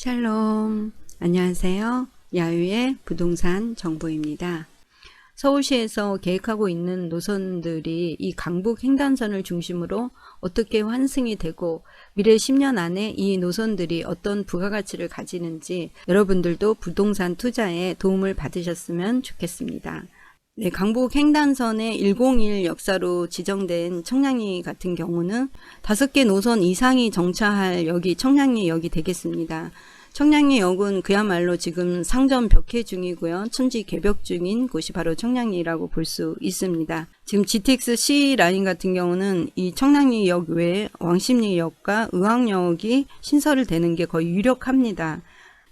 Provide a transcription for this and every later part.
샬롬, 안녕하세요. 야유의 부동산 정보입니다. 서울시에서 계획하고 있는 노선들이 이 강북 횡단선을 중심으로 어떻게 환승이 되고 미래 10년 안에 이 노선들이 어떤 부가가치를 가지는지 여러분들도 부동산 투자에 도움을 받으셨으면 좋겠습니다. 네, 강북 횡단선의 101 역사로 지정된 청량리 같은 경우는 5개 노선 이상이 정차할 역이 청량리 역이 되겠습니다. 청량리 역은 그야말로 지금 상점 벽해 중이고요. 천지 개벽 중인 곳이 바로 청량리라고 볼 수 있습니다. 지금 GTX C 라인 같은 경우는 이 청량리 역 외에 왕십리 역과 의왕역이 신설을 되는 게 거의 유력합니다.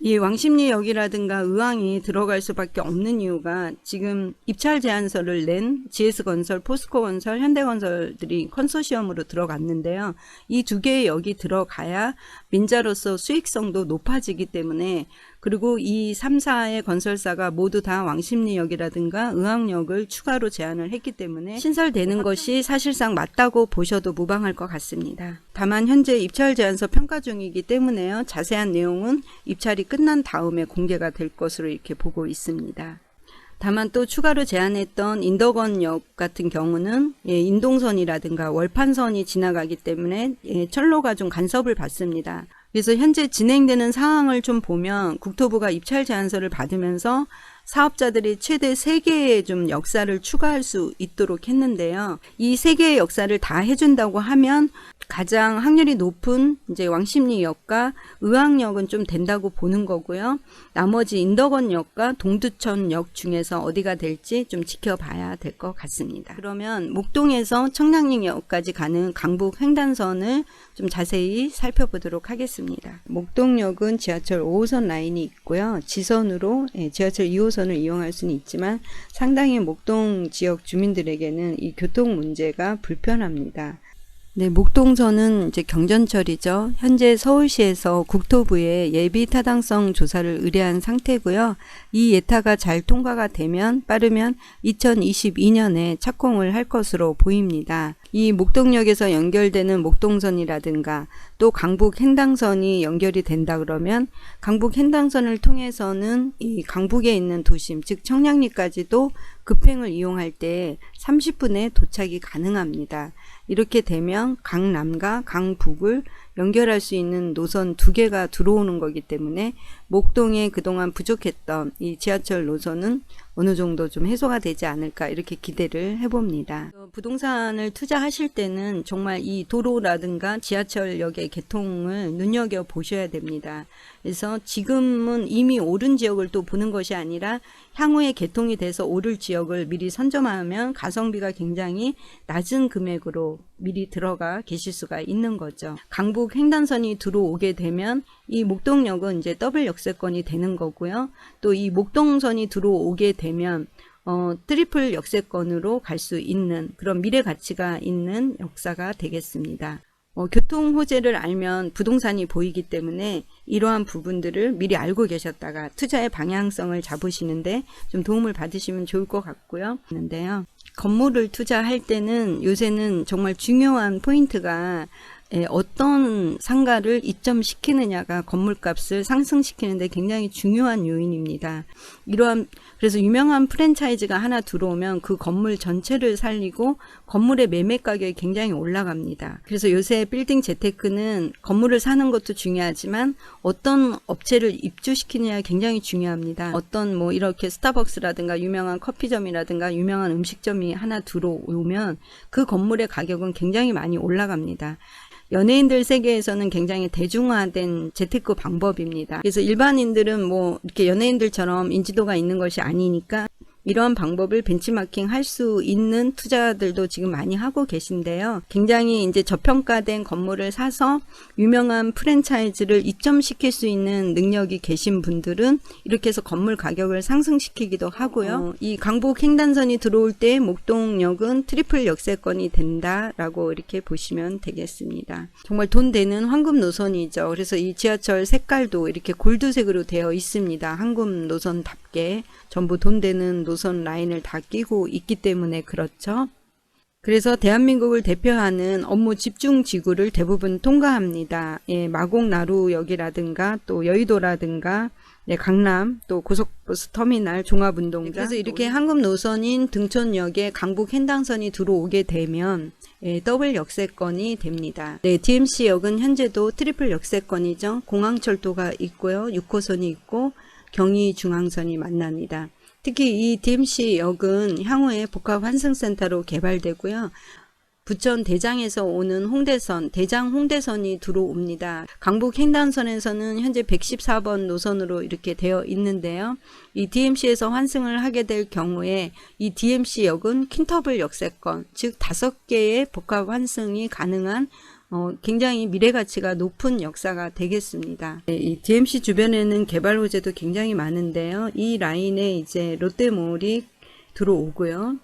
이 왕십리 역이라든가 의왕이 들어갈 수밖에 없는 이유가 지금 입찰 제안서를 낸 GS건설, 포스코건설, 현대건설들이 컨소시엄으로 들어갔는데요. 이 두 개의 역이 들어가야 민자로서 수익성도 높아지기 때문에, 그리고 이 3, 4의 건설사가 모두 다 왕십리역이라든가 의왕역을 추가로 제안을 했기 때문에 신설되는 것이 사실상 맞다고 보셔도 무방할 것 같습니다. 다만 현재 입찰 제안서 평가 중이기 때문에요. 자세한 내용은 입찰이 끝난 다음에 공개가 될 것으로 이렇게 보고 있습니다. 다만 또 추가로 제안했던 인덕원역 같은 경우는 인동선이라든가 월판선이 지나가기 때문에 철로가 좀 간섭을 받습니다. 그래서 현재 진행되는 상황을 좀 보면 국토부가 입찰 제안서를 받으면서 사업자들이 최대 3개의 좀 역사를 추가할 수 있도록 했는데요. 이 3개의 역사를 다 해준다고 하면 가장 확률이 높은 이제 왕십리역과 의왕역은 좀 된다고 보는 거고요. 나머지 인덕원역과 동두천역 중에서 어디가 될지 좀 지켜봐야 될 것 같습니다. 그러면 목동에서 청량리역까지 가는 강북 횡단선을 좀 자세히 살펴보도록 하겠습니다. 목동역은 지하철 5호선 라인이 있고요. 지선으로 지하철 2호선을 이용할 수는 있지만 상당히 목동 지역 주민들에게는 이 교통 문제가 불편합니다. 네, 목동선은 이제 경전철이죠. 현재 서울시에서 국토부에 예비 타당성 조사를 의뢰한 상태고요. 이 예타가 잘 통과가 되면 빠르면 2022년에 착공을 할 것으로 보입니다. 이 목동역에서 연결되는 목동선이라든가 또 강북 횡단선이 연결이 된다 그러면 강북 횡단선을 통해서는 이 강북에 있는 도심, 즉 청량리까지도 급행을 이용할 때 30분에 도착이 가능합니다. 이렇게 되면 강남과 강북을 연결할 수 있는 노선 2개가 들어오는 거기 때문에 목동에 그동안 부족했던 이 지하철 노선은 어느 정도 좀 해소가 되지 않을까 이렇게 기대를 해봅니다. 부동산을 투자하실 때는 정말 이 도로라든가 지하철역의 개통을 눈여겨보셔야 됩니다. 그래서 지금은 이미 오른 지역을 또 보는 것이 아니라 향후에 개통이 돼서 오를 지역을 미리 선점하면 가성비가 굉장히 낮은 금액으로 미리 들어가 계실 수가 있는 거죠. 강북 횡단선이 들어오게 되면 이 목동역은 이제 더블 역세권이 되는 거고요. 또 이 목동선이 들어오게 되면 트리플 역세권으로 갈 수 있는 그런 미래 가치가 있는 역사가 되겠습니다. 교통 호재를 알면 부동산이 보이기 때문에 이러한 부분들을 미리 알고 계셨다가 투자의 방향성을 잡으시는데 좀 도움을 받으시면 좋을 것 같고요. 건물을 투자할 때는 요새는 정말 중요한 포인트가 어떤 상가를 입점시키느냐가 건물값을 상승시키는데 굉장히 중요한 요인입니다. 그래서 유명한 프랜차이즈가 하나 들어오면 그 건물 전체를 살리고 건물의 매매 가격이 굉장히 올라갑니다. 그래서 요새 빌딩 재테크는 건물을 사는 것도 중요하지만 어떤 업체를 입주시키느냐가 굉장히 중요합니다. 어떤 이렇게 스타벅스라든가 유명한 커피점이라든가 유명한 음식점이 하나 들어오면 그 건물의 가격은 굉장히 많이 올라갑니다. 연예인들 세계에서는 굉장히 대중화된 재테크 방법입니다. 그래서 일반인들은 이렇게 연예인들처럼 인지도가 있는 것이 아니니까 이러한 방법을 벤치마킹 할 수 있는 투자들도 지금 많이 하고 계신데요. 굉장히 이제 저평가된 건물을 사서 유명한 프랜차이즈를 입점시킬 수 있는 능력이 계신 분들은 이렇게 해서 건물 가격을 상승시키기도 하고요. 이 강북 횡단선이 들어올 때 목동역은 트리플 역세권이 된다라고 이렇게 보시면 되겠습니다. 정말 돈 되는 황금 노선이죠. 그래서 이 지하철 색깔도 이렇게 골드색으로 되어 있습니다. 황금 노선답게 전부 돈 되는 노선 라인을 다 끼고 있기 때문에 그렇죠. 그래서 대한민국을 대표하는 업무 집중 지구를 대부분 통과합니다. 예, 마곡나루역이라든가 또 여의도라든가 네, 강남, 또 고속버스 터미널, 종합운동장. 그래서 이렇게 한급 노선인 등촌역에 강북 횡단선이 들어오게 되면 더블 역세권이 됩니다. 네, DMC역은 현재도 트리플 역세권이죠. 공항철도가 있고요. 6호선이 있고 경의중앙선이 만납니다. 특히 이 DMC역은 향후에 복합환승센터로 개발되고요. 부천 대장에서 오는 홍대선, 대장 홍대선이 들어옵니다. 강북 횡단선에서는 현재 114번 노선으로 이렇게 되어 있는데요. 이 DMC에서 환승을 하게 될 경우에 이 DMC역은 퀸터블 역세권, 즉 5개의 복합 환승이 가능한 굉장히 미래가치가 높은 역사가 되겠습니다. 이 DMC 주변에는 개발 호재도 굉장히 많은데요. 이 라인에 이제 롯데몰이 들어오고요.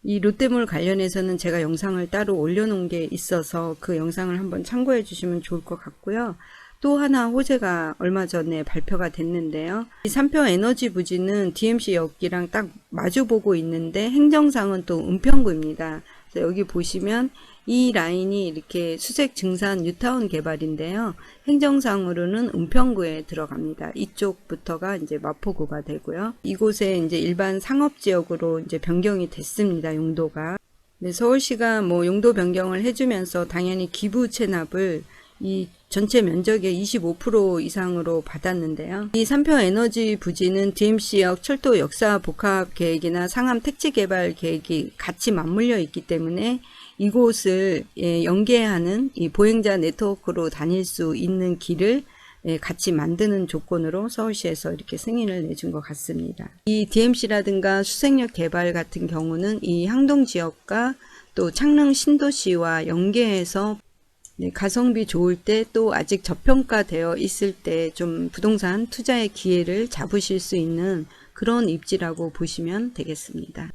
이 롯데몰 관련해서는 제가 영상을 따로 올려놓은 게 있어서 그 영상을 한번 참고해 주시면 좋을 것 같고요. 또 하나 호재가 얼마 전에 발표가 됐는데요. 이 삼평 에너지 부지는 DMC역이랑 딱 마주보고 있는데 행정상은 또 은평구입니다. 그래서 여기 보시면 이 라인이 이렇게 수색 증산 뉴타운 개발인데요. 행정상으로는 은평구에 들어갑니다. 이쪽부터가 이제 마포구가 되고요. 이곳에 이제 일반 상업지역으로 이제 변경이 됐습니다. 용도가. 네, 서울시가 뭐 용도 변경을 해주면서 당연히 기부 체납을 이 전체 면적의 25% 이상으로 받았는데요. 이 삼평 에너지 부지는 DMC역 철도 역사 복합 계획이나 상암 택지 개발 계획이 같이 맞물려 있기 때문에 이곳을 연계하는 이 보행자 네트워크로 다닐 수 있는 길을 같이 만드는 조건으로 서울시에서 이렇게 승인을 내준 것 같습니다. 이 DMC라든가 수색역 개발 같은 경우는 이 항동 지역과 또 창릉 신도시와 연계해서 가성비 좋을 때 또 아직 저평가되어 있을 때 좀 부동산 투자의 기회를 잡으실 수 있는 그런 입지라고 보시면 되겠습니다.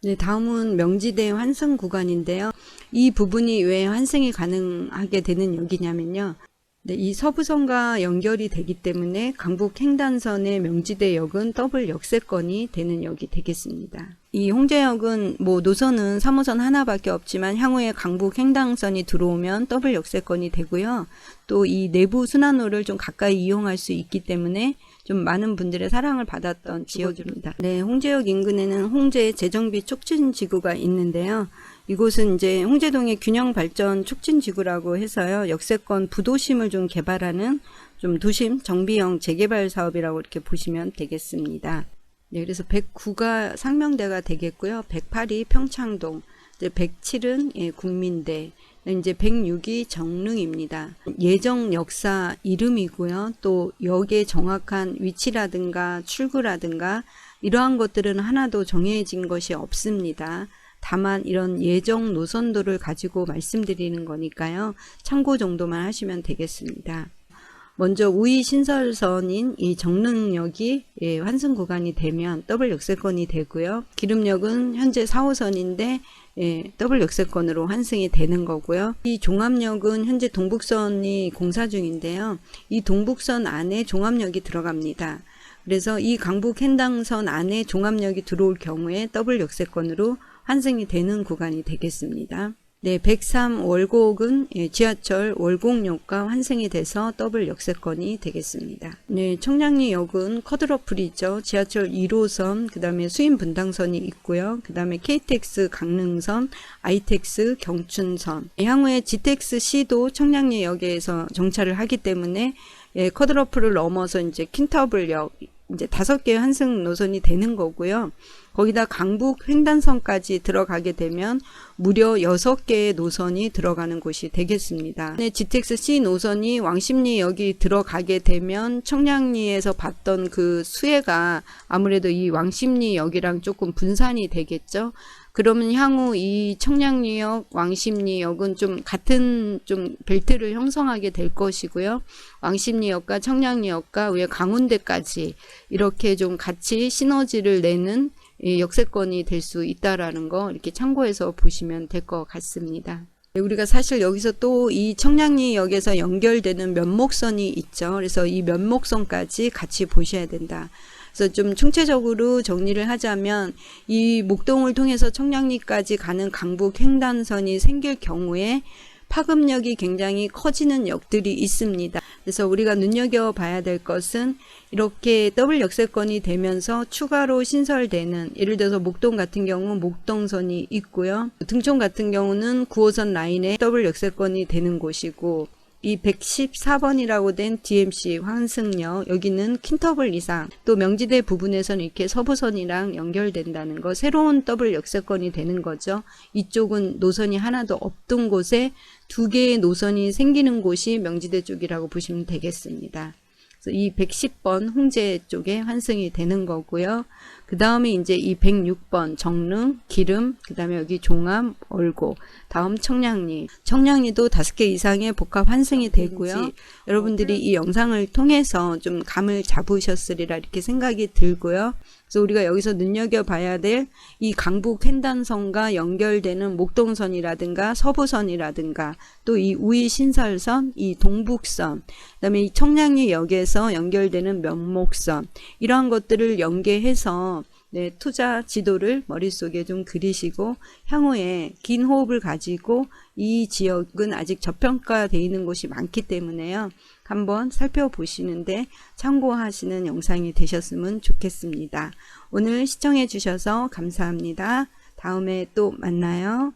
네, 다음은 명지대 환승 구간인데요. 이 부분이 왜 환승이 가능하게 되는 역이냐면요. 네, 이 서부선과 연결이 되기 때문에 강북 횡단선의 명지대역은 더블 역세권이 되는 역이 되겠습니다. 이 홍제역은 뭐 노선은 3호선 하나밖에 없지만 향후에 강북 횡단선이 들어오면 더블 역세권이 되고요. 또 이 내부 순환로를 좀 가까이 이용할 수 있기 때문에 좀 많은 분들의 사랑을 받았던 지역입니다. 네, 홍제역 인근에는 홍제 재정비 촉진 지구가 있는데요. 이곳은 이제 홍제동의 균형 발전 촉진 지구라고 해서요. 역세권 부도심을 좀 개발하는 좀 도심 정비형 재개발 사업이라고 이렇게 보시면 되겠습니다. 네, 그래서 109가 상명대가 되겠고요. 108이 평창동, 이제 107은 국민대, 이제 106이 정릉입니다. 예정 역사 이름이고요. 또 역의 정확한 위치라든가 출구라든가 이러한 것들은 하나도 정해진 것이 없습니다. 다만 이런 예정 노선도를 가지고 말씀드리는 거니까요. 참고 정도만 하시면 되겠습니다. 먼저 우이 신설선인 이 정릉역이 환승 구간이 되면 더블 역세권이 되고요. 기름역은 현재 4호선인데 더블 역세권으로 환승이 되는 거고요. 이 종합역은 현재 동북선이 공사 중인데요. 이 동북선 안에 종합역이 들어갑니다. 그래서 이 강북 횡단선 안에 종합역이 들어올 경우에 더블 역세권으로 환승이 되는 구간이 되겠습니다. 네, 103 월곡은 지하철 월곡역과 환승이 돼서 더블 역세권이 되겠습니다. 네, 청량리역은 쿼드러플이죠. 지하철 1호선, 그 다음에 수인 분당선이 있고요. 그 다음에 KTX 강릉선, ITX 경춘선. 향후에 GTX-C도 청량리역에서 정차를 하기 때문에 쿼드러플을 넘어서 이제 퀸터블역, 이제 5개의 환승 노선이 되는 거고요. 거기다 강북 횡단선까지 들어가게 되면 무려 6개의 노선이 들어가는 곳이 되겠습니다. 네, GTX-C 노선이 왕십리역이 들어가게 되면 청량리에서 봤던 그 수혜가 아무래도 이 왕십리역이랑 조금 분산이 되겠죠. 그러면 향후 이 청량리역, 왕십리역은 좀 같은 좀 벨트를 형성하게 될 것이고요. 왕십리역과 청량리역과 왜 강운대까지 이렇게 좀 같이 시너지를 내는 역세권이 될 수 있다라는 거 이렇게 참고해서 보시면 될 것 같습니다. 우리가 사실 여기서 또 이 청량리역에서 연결되는 면목선이 있죠. 그래서 이 면목선까지 같이 보셔야 된다. 그래서 좀 총체적으로 정리를 하자면 이 목동을 통해서 청량리까지 가는 강북 횡단선이 생길 경우에 파급력이 굉장히 커지는 역들이 있습니다. 그래서 우리가 눈여겨봐야 될 것은 이렇게 더블 역세권이 되면서 추가로 신설되는, 예를 들어서 목동 같은 경우 목동선이 있고요. 등촌 같은 경우는 9호선 라인에 더블 역세권이 되는 곳이고, 이 114번이라고 된 DMC 환승역, 여기는 킨터블 이상, 또 명지대 부분에서는 이렇게 서부선이랑 연결된다는 거, 새로운 더블 역세권이 되는 거죠. 이쪽은 노선이 하나도 없던 곳에 두 개의 노선이 생기는 곳이 명지대 쪽이라고 보시면 되겠습니다. 그래서 이 110번 홍제 쪽에 환승이 되는 거고요. 그 다음에 이제 이 106번 정릉, 기름, 그 다음에 여기 종암, 얼고, 다음 청량리. 청량리도 5개 이상의 복합 환승이 되고요. 여러분들이 이 영상을 통해서 좀 감을 잡으셨으리라 이렇게 생각이 들고요. 그래서 우리가 여기서 눈여겨봐야 될 이 강북 횡단선과 연결되는 목동선이라든가 서부선이라든가 또 이 우이신설선, 이 동북선, 그다음에 이 청량리역에서 연결되는 면목선, 이러한 것들을 연계해서 투자 지도를 머릿속에 좀 그리시고 향후에 긴 호흡을 가지고 이 지역은 아직 저평가되어 있는 곳이 많기 때문에요. 한번 살펴보시는데 참고하시는 영상이 되셨으면 좋겠습니다. 오늘 시청해 주셔서 감사합니다. 다음에 또 만나요.